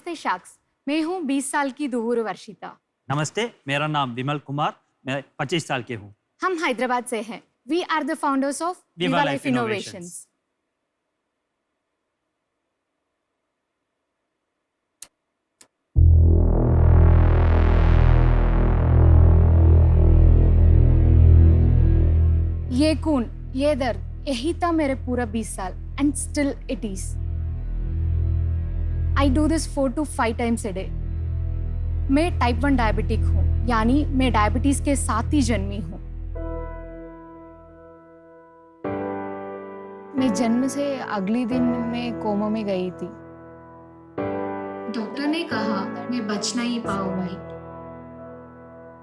नमस्ते शाक्स, मैं हूँ 20 साल की दुहूर वर्षिता। नमस्ते, मेरा नाम विमल कुमार, मैं 25 साल के हूँ। हम हैदराबाद से हैं। We are the founders of Viva Life Innovations. ये खून, ये दर्द, यही था मेरे पूरा 20 साल and still it is. I do this 4 to 5 times a day। मैं टाइप 1 डायबिटिक हूँ, यानी मैं डायबिटीज के साथ ही जन्मी हूँ। मैं जन्म से अगले दिन मैं कोमा में गई थी। डॉक्टर ने कहा मैं बच नहीं पाऊंगी।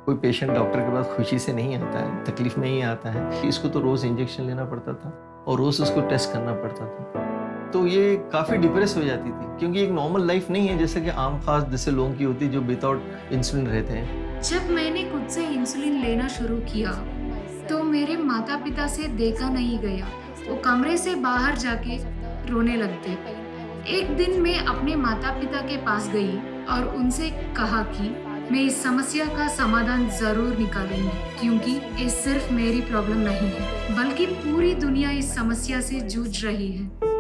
कोई पेशेंट डॉक्टर के पास खुशी से नहीं आता है, तकलीफ में ही आता है। इसको तो रोज इंजेक्शन लेना पड़ता था और रोज उसको टेस्ट करना पड़ता था, तो ये काफ़ी डिप्रेस हो जाती थी, क्योंकि एक नॉर्मल लाइफ नहीं है जैसे कि आम खास जैसे लोगों की होती है जो विदाउट इंसुलिन रहते हैं। जब मैंने खुद से इंसुलिन लेना शुरू किया तो मेरे माता पिता से देखा नहीं गया। वो कमरे से बाहर जाके रोने लगते। एक दिन मैं अपने माता पिता के पास गई और उनसे कहा कि मैं इस समस्या का समाधान जरूर निकालूंगी, क्योंकि ये सिर्फ मेरी प्रॉब्लम नहीं है बल्कि पूरी दुनिया इस समस्या से जूझ रही है।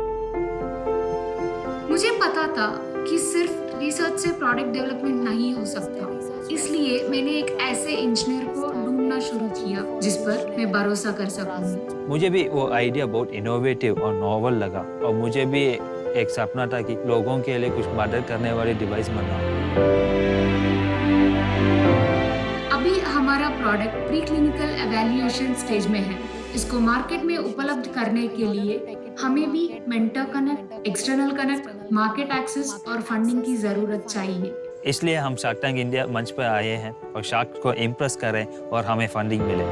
मुझे पता था कि सिर्फ रिसर्च से प्रोडक्ट डेवलपमेंट नहीं हो सकता, इसलिए मैंने एक ऐसे इंजीनियर को ढूंढना शुरू किया जिस पर मैं भरोसा कर सकूंगी। मुझे भी वो आइडिया बहुत इनोवेटिव और नॉवल लगा और मुझे भी एक सपना था कि लोगों के लिए कुछ मदद करने वाली डिवाइस बनाऊं। अभी हमारा product pre clinical evaluation stage में है। इसको मार्केट में उपलब्ध करने के लिए हमें भी mentor connect, external connect, market access और फंडिंग की जरूरत चाहिए। इसलिए हम शार्क टैंक इंडिया मंच पर आए हैं और शार्क को इम्प्रेस करें और हमें फंडिंग मिले।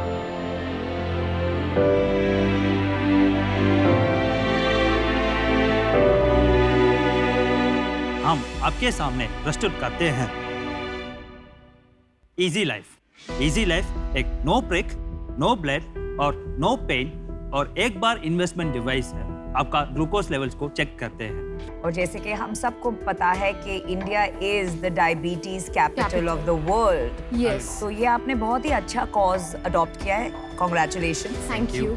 हम आपके सामने प्रस्तुत करते हैं इजी लाइफ। इजी लाइफ एक नो प्रिक, नो ब्लड और नो पेन और एक बार इन्वेस्टमेंट डिवाइस है। आपका ग्लूकोज लेवल्स को चेक करते हैं। और जैसे कि हम सबको पता है कि India is the diabetes capital of the world. Yes. तो ये आपने बहुत ही अच्छा कॉज अडॉप्ट किया है। कॉन्ग्रेचुलेशंस। Thank you.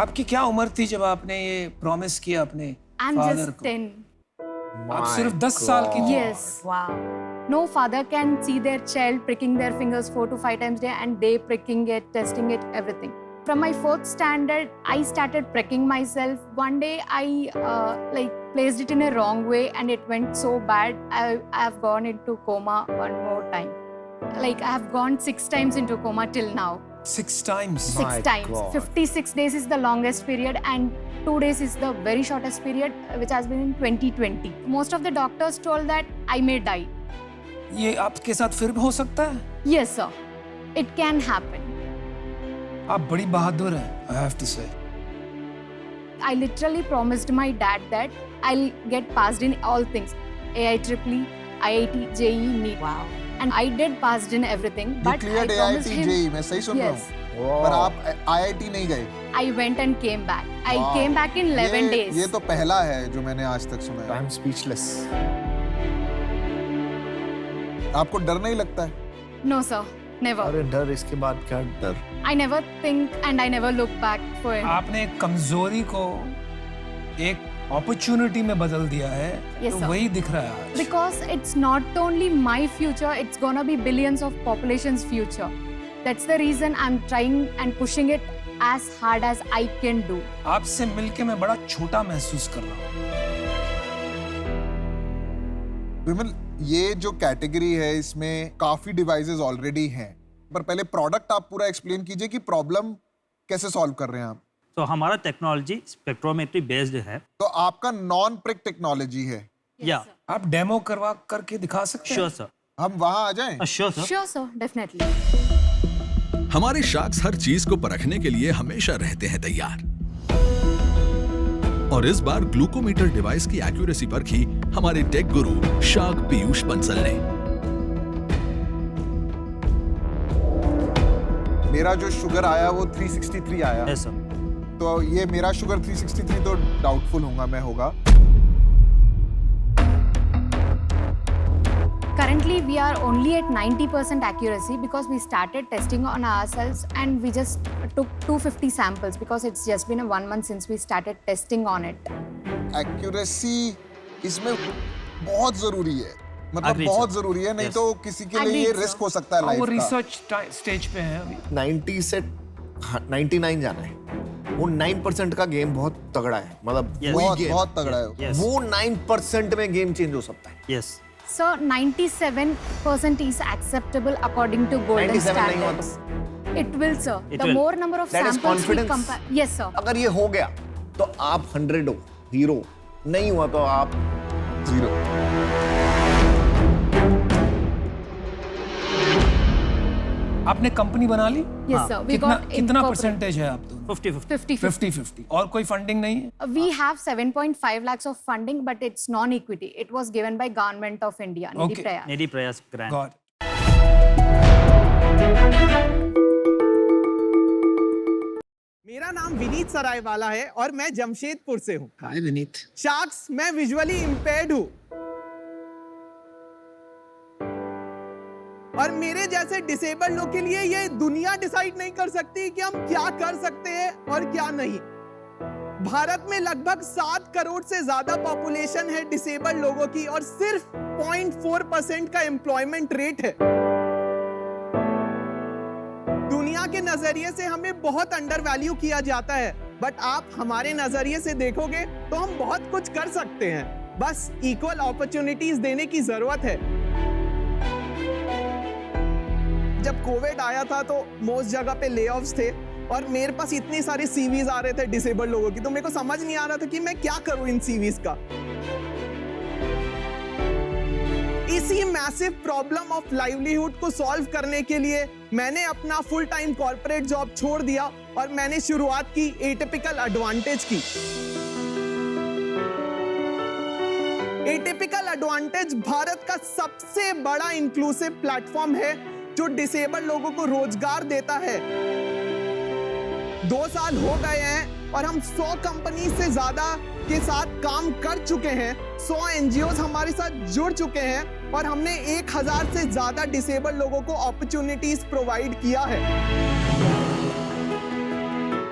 आपकी क्या उम्र थी जब आपने ये प्रॉमिस किया अपने आई एम फादर जस्ट को? 10। आप सिर्फ 10 साल की थी। Yes. Wow. No father can see their child pricking their fingers 4 to 5 times a day and they pricking it, testing it, everything. From my 4th standard, I started pricking myself. One day I placed it in a wrong way and it went so bad. I have gone into coma one more time. Like I have gone 6 times into coma till now. 6 times. 6 times. 56 days is the longest period and 2 days is the very shortest period, which has been in 2020. Most of the doctors told that I may die. ये आपके साथ फिर भी हो सकता है? Yes, sir. It can happen. आप बड़ी बहादुर हैं, I have to say. I literally promised my dad that I'll get passed in all things. AIEEE, IIT, JEE, NEET. Wow. And I did passed in everything. You But I cleared promised AIT him. JEE, मैं सही सुन रहा Yes. हूँ? पर आप IIT नहीं गए? I went and came back. I Wow. came back in 11 days. ये तो पहला है जो मैंने आज तक सुना है। I'm speechless. आपको डर नहीं लगता है? No, sir. Never. अरे डर, इसके बाद क्या डर? I never think and I never look back for it. आपने कमजोरी को एक अपॉर्चुनिटी में बदल दिया है। Yes, तो sir. वही दिख रहा है आज। Because it's not only my future, it's gonna be billions of population's future. That's the reason I'm trying and pushing it as hard as I can do. आपसे मिलके मैं बड़ा छोटा महसूस कर रहा हूँ। विमल, ये जो कैटेगरी है इसमें काफी डिवाइसेस ऑलरेडी हैं, पर पहले प्रोडक्ट आप पूरा एक्सप्लेन कीजिए कि प्रॉब्लम कैसे सॉल्व कर रहे हैं आप। तो हमारा टेक्नोलॉजी स्पेक्ट्रोमेट्री बेस्ड है। तो आपका नॉन प्रिक टेक्नोलॉजी है। या आप डेमो करवा करके दिखा सकते हैं? Sure sir. हम वहां आ जाएं? Sure sir. Sure, sir. Definitely. हमारे शार्क्स हर चीज को परखने के लिए हमेशा रहते हैं तैयार। और इस बार ग्लूकोमीटर डिवाइस की एक्यूरेसी परखी हमारे टेक गुरु शार्क पीयूष बंसल ने। मेरा जो शुगर आया वो 363 आया। Yes sir. तो ये मेरा शुगर 363 तो डाउटफुल होगा मैं होगा। currently we are only at 90% accuracy because we started testing on ourselves and we just took 250 samples because it's just been 1 month since we started testing on it. Accuracy इसमें बहुत जरूरी है, मतलब Agreed, बहुत sir. जरूरी है, नहीं Yes. तो किसी के लिए ये Agreed, sir. रिस्क हो सकता है हाँ, वो लाइफ का। रिसर्च स्टेज पे है अभी। 90 से 99 जाना है। वो 9% का गेम बहुत तगड़ा है, मतलब Yes. वही बहुत गेम। बहुत तगड़ा है। Yes. वो 9% में गेम चेंज हो सकता है। Yes. So 97% is acceptable according to golden 97 नहीं हुआ तो? standards. It will, sir. It The will. more number of That is samples we confidence. compare. Yes, sir. अगर ये हो गया तो आप 100 हो, हीरो। नहीं हुआ तो आप जीरो। आपने कंपनी बना ली? Yes, sir. We कितना got कितना incorporated. परसेंटेज है आप दोनों? 50-50. 50-50. 50-50 और कोई फंडिंग नहीं है? We have 7.5 lakhs of funding, but it's non-equity. It was given by Government of India, Nidhi Okay. Prayas. Nidhi Prayas grant. God. मेरा नाम विनीत सरायवाला है और मैं जमशेदपुर से हूँ। हाय विनीत। शार्क्स, मैं विजुअली इम्पेयर्ड हूँ और मेरे जैसे डिसेबल्ड लोग के लिए ये दुनिया डिसाइड नहीं कर सकती कि हम क्या कर सकते हैं और क्या नहीं। भारत में लगभग 7 करोड़ से ज्यादा पॉपुलेशन है डिसेबल्ड लोगों की और सिर्फ 0.4% का एम्प्लॉयमेंट रेट है। दुनिया के नजरिए से हमें बहुत अंडर वैल्यू किया जाता है, बट आप हमारे नजरिए से देखोगे तो हम बहुत कुछ कर सकते हैं। बस इक्वल अपॉर्चुनिटीज देने की जरूरत है। जब कोविड आया था तो मोस्ट जगह पे लेऑफ्स थे और मेरे पास इतनी सारी सीवीज आ रहे थे डिसेबल्ड लोगों की, तो मेरे को समझ नहीं आ रहा था कि मैं क्या करूं इन सीवीज का। इसी मैसिव प्रॉब्लम ऑफ लाइवलीहुड को सॉल्व करने के लिए मैंने अपना फुल टाइम कॉर्पोरेट जॉब छोड़ दिया और मैंने शुरुआत की एटिपिकल एडवांटेज की। एटिपिकल एडवांटेज भारत का सबसे बड़ा इंक्लूसिव प्लेटफॉर्म है जो डिसेबल्ड लोगों को रोजगार देता है। 2 साल हो गए हैं और हम 100 कंपनी से ज्यादा के साथ काम कर चुके हैं। 100 एनजीओज हमारे साथ जुड़ चुके हैं और हमने 1000 से ज्यादा डिसेबल्ड लोगों को अपॉर्चुनिटीज प्रोवाइड किया है।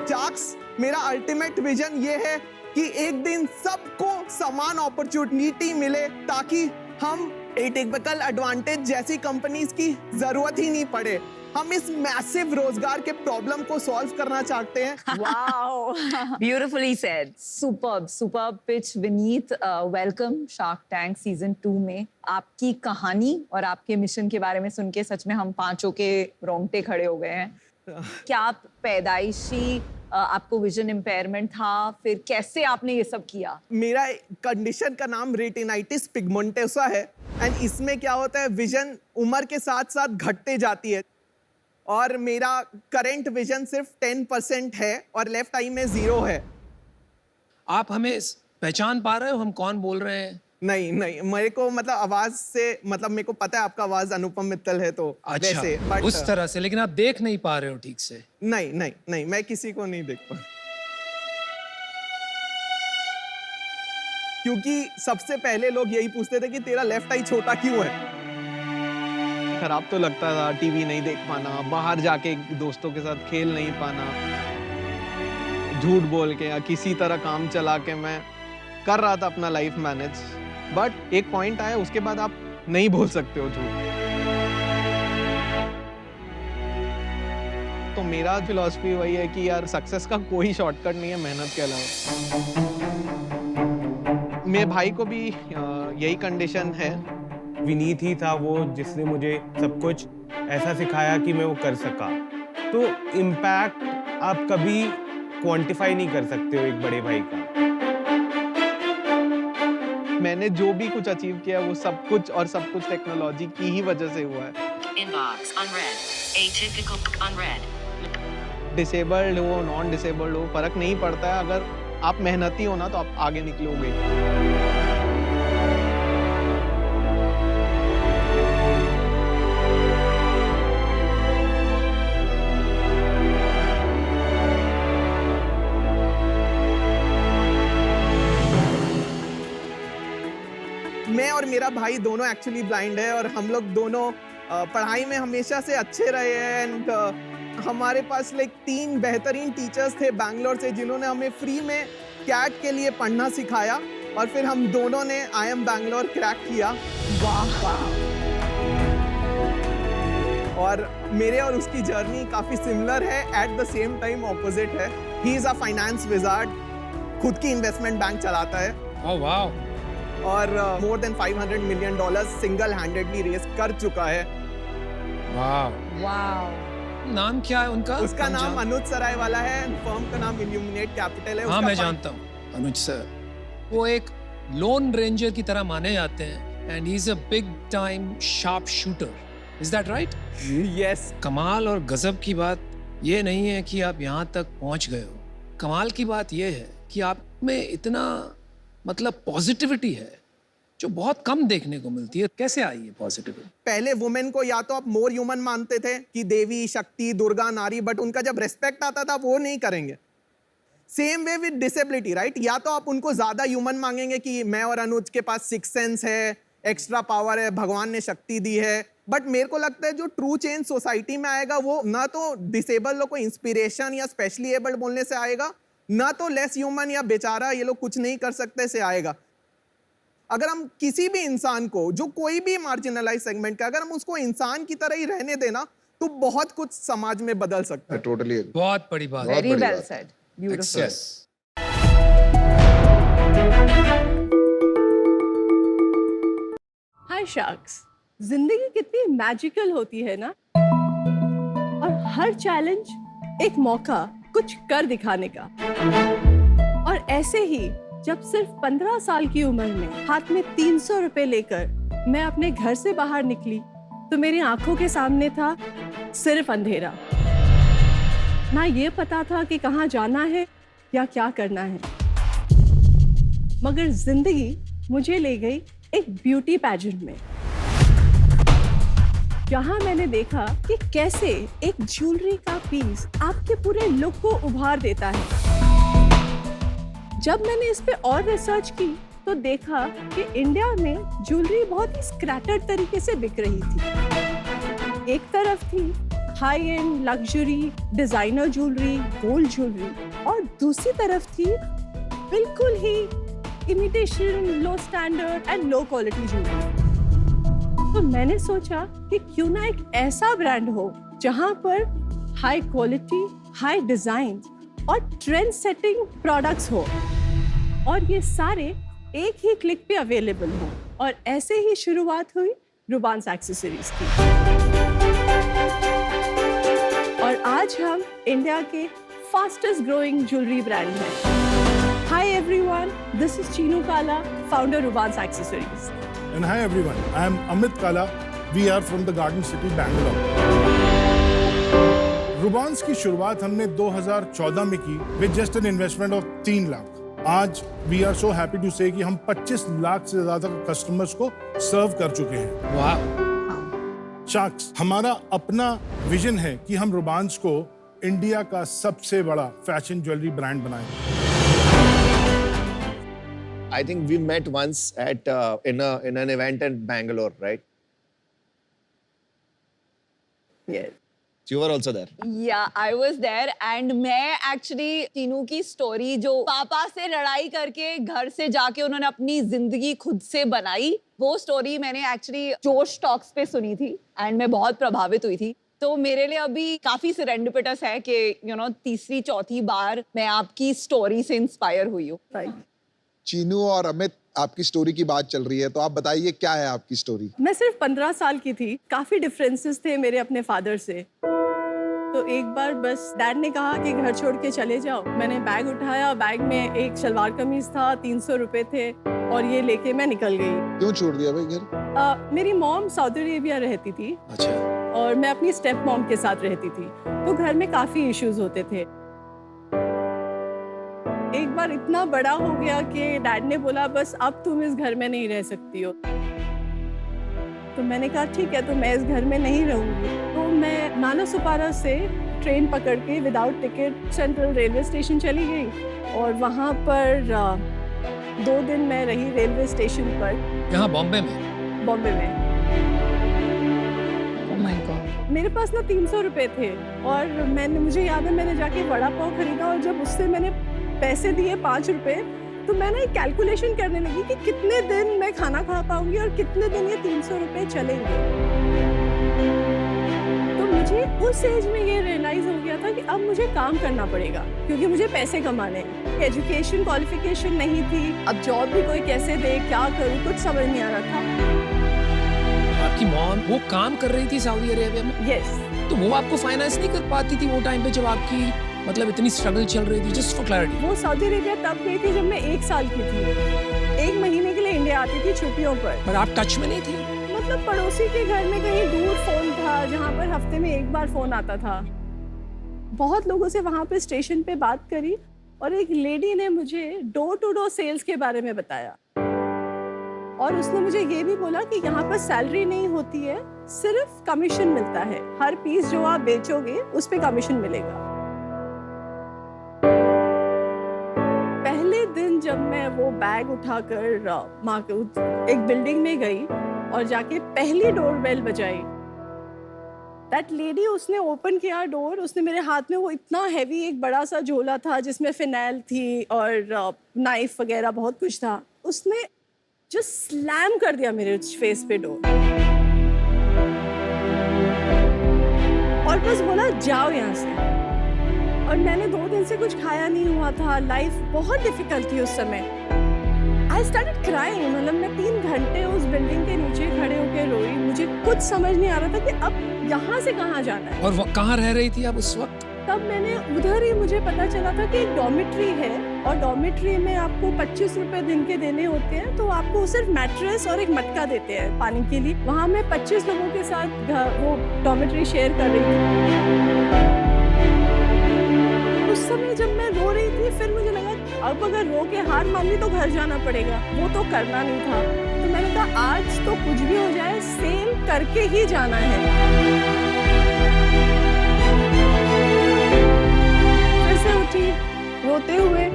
शार्क्स, मेरा अल्टीमेट विजन ये है कि एक दिन सबको समान अपॉर्चुनिटी मिले ताकि हम एटिपिकल एडवांटेज जैसी कंपनीज की जरूरत ही नहीं पड़े। हम इस मैसिव रोजगार के प्रॉब्लम को सॉल्व करना चाहते हैं। Wow, beautifully said. Superb pitch, Vineet. Welcome Shark Tank Season 2 में। आपकी कहानी और आपके मिशन के बारे में सुन के सच में हम पांचों के रोंगटे खड़े हो गए हैं। क्या आप पैदाइशी आपको विजन इम्पेयरमेंट था, फिर कैसे आपने ये सब किया? मेरा कंडीशन का नाम रेटिनाइटिस पिगमेंटोसा है एंड इसमें क्या होता है, विजन उम्र के साथ साथ घटते जाती है और मेरा करंट विजन सिर्फ 10% है और लेफ्ट आई में 0 है। आप हमें पहचान पा रहे हो हम कौन बोल रहे हैं? नहीं, मेरे को मतलब आवाज से मतलब मेरे को पता है आपका आवाज अनुपम मित्तल है तो अच्छा, वैसे, but उस तरह से। लेकिन आप देख नहीं पा रहे हो ठीक से? नहीं, मैं किसी को नहीं देख पा, क्योंकि सबसे पहले लोग यही पूछते थे कि तेरा लेफ्ट आई छोटा क्यों है। खराब तो लगता था, टीवी नहीं देख पाना, बाहर जाके दोस्तों के साथ खेल नहीं पाना, झूठ बोल के या किसी तरह काम चला के मैं कर रहा था अपना लाइफ मैनेज। बट एक पॉइंट आया, उसके बाद आप नहीं बोल सकते हो झूठ। तो मेरा फिलॉसफी वही है कि यार सक्सेस का कोई शॉर्टकट नहीं है मेहनत के अलावा। मेरे भाई को भी यही कंडीशन है। विनीत ही था वो जिसने मुझे सब कुछ ऐसा सिखाया कि मैं वो कर सका। तो इम्पैक्ट आप कभी क्वांटिफाई नहीं कर सकते हो एक बड़े भाई का। मैंने जो भी कुछ अचीव किया वो सब कुछ टेक्नोलॉजी की ही वजह से हुआ है। Inbox unread. Atypical unread. Disabled हो, नॉन डिसेबल्ड हो, फर्क नहीं पड़ता है। अगर आप मेहनती हो ना तो आप आगे निकलोगे। मैं और मेरा मेरा भाई दोनों एक्चुअली ब्लाइंड है और हम लोग दोनों पढ़ाई में हमेशा से अच्छे रहे हैं एंड हमारे पास लाइक 3 बेहतरीन टीचर्स थे बैंगलोर से जिन्होंने हमें फ्री में कैट के लिए पढ़ना सिखाया और फिर हम दोनों ने IIM बैंगलोर क्रैक किया। और मेरे और उसकी जर्नी काफी सिमिलर है, at the same time opposite है। He is a finance wizard, खुद की इन्वेस्टमेंट बैंक चलाता है। Oh wow. और more than $500 million single handedly raise कर चुका है। वाओ। नाम क्या है उनका? उसका नाम अनुज सरायवाला है, फर्म का नाम इल्यूमिनेट कैपिटल है। हाँ मैं जानता हूँ अनुज सर। वो एक लोन रेंजर की तरह माने जाते हैं and he is a big time sharp shooter. Is that right? Yes. कमाल और गजब की बात ये नहीं है कि आप यहाँ तक पहुँच गए हो, कमाल की बात ये है कि आप में इतना मतलब पॉजिटिविटी है जो बहुत कम देखने को मिलती है। कैसे आई है पॉजिटिविटी? पहले वुमेन को या तो आप मोर ह्यूमन मानते थे कि देवी, शक्ति, दुर्गा, नारी, बट उनका जब रेस्पेक्ट आता था वो नहीं करेंगे। Same way with disability, right? या तो आप उनको ज्यादा ह्यूमन मांगेंगे कि मैं और अनुज के पास 6 सेंस है, एक्स्ट्रा पावर है, भगवान ने शक्ति दी है। बट मेरे को लगता है जो ट्रू चेंज सोसाइटी में आएगा वो ना तो डिसेबल लोग को इंस्पिरेशन या स्पेशली एबल्ड बोलने से आएगा, ना तो लेस ह्यूमन या बेचारा ये लोग कुछ नहीं कर सकते से आएगा। अगर हम किसी भी इंसान को, जो कोई भी मार्जिनलाइज सेगमेंट का, अगर हम उसको इंसान की तरह ही रहने देना तो बहुत कुछ समाज में बदल सकता है। टोटली बहुत बड़ी बात। Very well said, beautiful. Hi sharks, जिंदगी कितनी मैजिकल होती है ना, और हर चैलेंज एक मौका कुछ कर दिखाने का। और ऐसे ही जब सिर्फ 15 साल की उम्र में हाथ में 300 रुपए लेकर मैं अपने घर से बाहर निकली तो मेरी आंखों के सामने था सिर्फ अंधेरा। ना ये पता था कि कहाँ जाना है या क्या करना है, मगर जिंदगी मुझे ले गई एक ब्यूटी पैजेंट में, जहां मैंने देखा कि कैसे एक ज्वेलरी का पीस आपके पूरे लुक को उभार देता है। जब मैंने इस पे और रिसर्च की तो देखा कि इंडिया में ज्वेलरी बहुत ही स्क्रैटर्ड तरीके से बिक रही थी। एक तरफ थी high end luxury designer jewellery, gold jewellery, और दूसरी तरफ थी बिल्कुल ही imitation, low standard and low quality jewellery. तो मैंने सोचा कि क्यों ना एक ऐसा ब्रांड हो जहां पर हाई क्वालिटी, हाई डिजाइन और ट्रेंड सेटिंग प्रोडक्ट्स हो, और ये सारे एक ही क्लिक पे अवेलेबल हो। और ऐसे ही शुरुआत हुई रुबांस एक्सेसरीज की। और आज हम इंडिया के फास्टेस्ट ग्रोइंग ज्वेलरी ब्रांड हैं। Hi everyone, this is Chinu Kala, founder Rubans Accessories. And hi everyone, I am Amit Kala. We are from the Garden City, Bangalore. Rubans की शुरुआत हमने 2014 में की with just an investment of 3 lakh. आज we are so happy to say कि हम 25 लाख से ज्यादा कस्टमर्स को सर्व कर चुके हैं। वाह। शार्क्स, हमारा अपना विजन है कि हम रुबांस को इंडिया का सबसे बड़ा फैशन ज्वेलरी ब्रांड बनाएं। I think we met once at in an event in Bangalore, right? Yes. You were also there. Yeah, I was there and मैं actually तीनों की स्टोरी जो पापा से लड़ाई करके घर से जाके उन्होंने अपनी जिंदगी खुद से बनाई, वो स्टोरी मैंने एक्चुअली जोश टॉक्स पे सुनी थी एंड मैं बहुत प्रभावित हुई थी। तो मेरे लिए अभी काफी सेरेंडिपिटस है कि तीसरी चौथी बार मैं आपकी स्टोरी से इंस्पायर हुई हूँ। चीनू और अमित, आपकी स्टोरी की बात चल रही है, तो आप बताइए क्या है आपकी स्टोरी? मैं सिर्फ 15 साल की थी, काफी डिफरेंसेस थे मेरे अपने फादर से। तो एक बार बस डैड ने कहा कि घर छोड़ के चले जाओ। मैंने बैग उठाया, बैग में एक सलवार कमीज था, 300 रुपए थे, और ये लेके मैं निकल गई। क्यों छोड़ दिया भाई घर? मेरी मॉम सऊदी अरेबिया रहती थी। अच्छा। और मैं अपनी स्टेप मॉम के साथ रहती थी, तो घर में काफी इश्यूज होते थे। एक बार इतना बड़ा हो गया कि डैड ने बोला बस अब तुम इस घर में नहीं रह सकती हो। तो मैंने कहा ठीक है, तो मैं इस घर में नहीं रहूंगी। तो मैं नालासोपारा से ट्रेन पकड़ के without ticket central railway station चली गई, और वहाँ पर 2 दिन मैं रही रेलवे स्टेशन पर। यहाँ बॉम्बे में? बॉम्बे में। Oh my God. मेरे पास ना 300 रुपए थे और मुझे याद है मैंने जाके वड़ा पाव खरीदा और जब उससे मैंने पैसे दिए 5 रुपए तो मैंने एक कैलकुलेशन करने लगी कि कितने दिन मैं खाना खा पाऊंगी और कितने दिन ये 300 रुपए चलेंगे। तो मुझे उस एज में ये रियलाइज हो गया था कि अब मुझे काम करना पड़ेगा क्योंकि मुझे पैसे कमाने हैं। एजुकेशन क्वालिफिकेशन नहीं थी, अब जॉब भी कोई कैसे दे, क्या करूँ, कुछ समझ नहीं आ रहा था। आपकी मॉम वो काम कर रही थी सऊदी अरेबिया में? यस। तो वो आपको फाइनेंस नहीं कर पाती थी वो टाइम पे जब आपकी मतलब इतनी स्ट्रगल चल रही थी? Just for clarity. वो सऊदी अरेबिया तब गई थी जब मैं 1 साल की थी। 1 महीने के लिए इंडिया आती थी छुट्टियों पर आप टच में नहीं थी? मतलब पड़ोसी के घर में कहीं दूर फोन था जहाँ पर हफ्ते में 1 बार फोन आता था। बहुत लोगों से वहाँ पे स्टेशन पे बात करी और एक लेडी ने मुझे डोर टू डोर सेल्स के बारे में बताया और उसने मुझे ये भी बोला कि यहाँ पर सैलरी नहीं होती है, सिर्फ कमीशन मिलता है। हर पीस जो आप बेचोगे उस पे कमीशन मिलेगा। पहले दिन जब मैं वो बैग उठाकर एक बिल्डिंग में गई और जाके पहली डोरबेल बजाई, दैट लेडी उसने ओपन किया डोर, उसने मेरे हाथ में वो इतना हैवी एक बड़ा सा झोला था जिसमें फिनाइल थी और नाइफ वगैरह बहुत कुछ था, उसने जो स्लैम कर दिया मेरे फेस पे डोर और बस बोला जाओ यहाँ से। और मैंने 2 दिन से कुछ खाया नहीं हुआ था, लाइफ बहुत डिफिकल्ट थी उस समय। आई स्टार्टेड क्राइंग, मतलब मैं 3 घंटे उस बिल्डिंग के नीचे खड़े होकर रोई। मुझे कुछ समझ नहीं आ रहा था कि अब यहाँ से कहाँ जाना है। और वो कहाँ रह रही थी आप उस वक्त? तब मैंने उधर ही मुझे पता चला था कि एक डॉर्मिट्री है और डॉर्मिट्री में आपको 25 रुपए दिन के देने होते हैं, तो आपको सिर्फ मैट्रेस और एक मटका देते हैं पानी के लिए। वहाँ मैं 25 लोगों के साथ वो डॉर्मिट्री शेयर कर रही थी। उस समय जब मैं रो रही थी फिर मुझे लगा अब अगर रो के हार मानी तो घर जाना पड़ेगा, वो तो करना नहीं था। तो मैंने कहा आज तो कुछ भी हो जाए सेल करके ही जाना है। फिर से उठी रोते हुए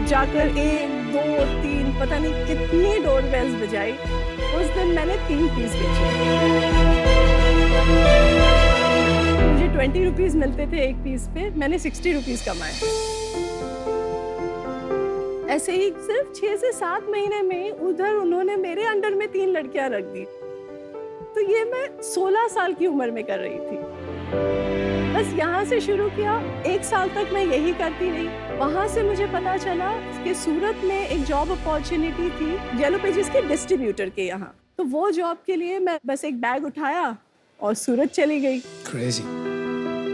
जाकर 1, 2, 3 पता नहीं कितनी डोरबेल्स बजाई। उस दिन मैंने 3 पीस बेचे। मुझे 20 रुपीज मिलते थे एक पीस पे, मैंने 60 रुपीज कमाए। ऐसे ही सिर्फ 6 से 7 महीने में उधर उन्होंने मेरे अंडर में 3 लड़कियां रख दी। तो ये मैं 16 साल की उम्र में कर रही थी। बस यहाँ से शुरू किया, 1 साल तक मैं यही करती रही। वहाँ से मुझे पता चला कि सूरत में एक जॉब अपॉर्चुनिटी थी येलो पेजेस के डिस्ट्रीब्यूटर के यहाँ। तो वो जॉब के लिए मैं बस एक बैग उठाया और सूरत चली गई। Crazy.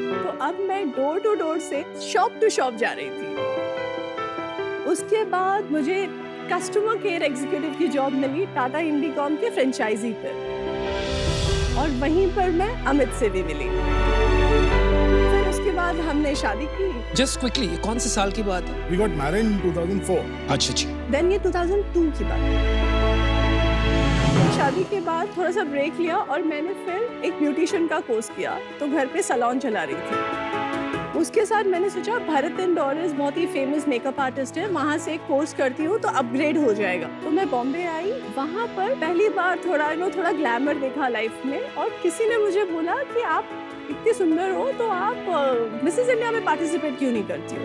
तो अब मैं डोर टू डोर से शॉप टू शॉप जा रही थी। उसके बाद मुझे कस्टमर केयर एग्जीक्यूटिव की जॉब मिली टाटा इंडिकॉम के फ्रेंचाइजी पर और वहीं पर मैं अमित से भी मिली। फिर उसके बाद हमने शादी की। Just quickly, ये कौन से साल की बात है? We got married in 2004. अच्छा। Then ये 2002 की बात है। शादी के बाद थोड़ा सा ब्रेक लिया और मैंने फिर एक ब्यूटिशियन का कोर्स किया, तो घर पे सैलून चला रही थी। उसके साथ मैंने सोचा भरत एंड डॉरिस बहुत ही फेमस मेकअप आर्टिस्ट है, वहाँ से एक कोर्स करती हूँ तो अपग्रेड हो जाएगा। तो मैं बॉम्बे आई, वहाँ पर पहली बार थोड़ा ग्लैमर देखा लाइफ में और किसी ने मुझे बोला कि आप इतनी सुंदर हो तो आप मिसेस इंडिया में पार्टिसिपेट क्यों नहीं करती हो।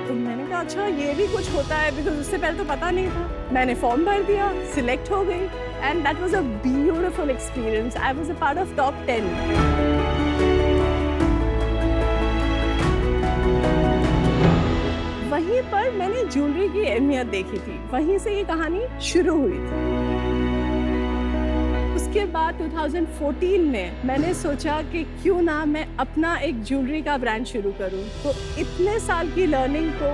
तो मैंने कहा अच्छा ये भी कुछ होता है, बिकॉज उससे पहले तो पता नहीं था। मैंने फॉर्म भर दिया, सिलेक्ट हो गई and that was a beautiful experience. I was a part of top 10। वहीं पर मैंने ज्वेलरी की अहमियत देखी थी, वहीं से ये कहानी शुरू हुई थी। उसके बाद 2014 में मैंने सोचा कि क्यों ना मैं अपना एक ज्वेलरी का ब्रांड शुरू करूं। तो इतने साल की लर्निंग को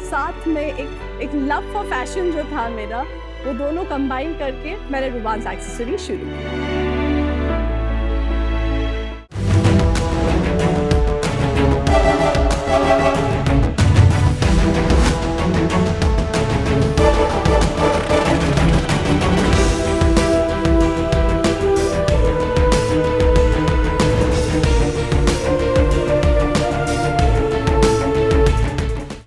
साथ में एक लव फॉर फैशन जो था मेरा, वो दोनों कंबाइन करके मैंने रुबांस एक्सेसरी शुरू की।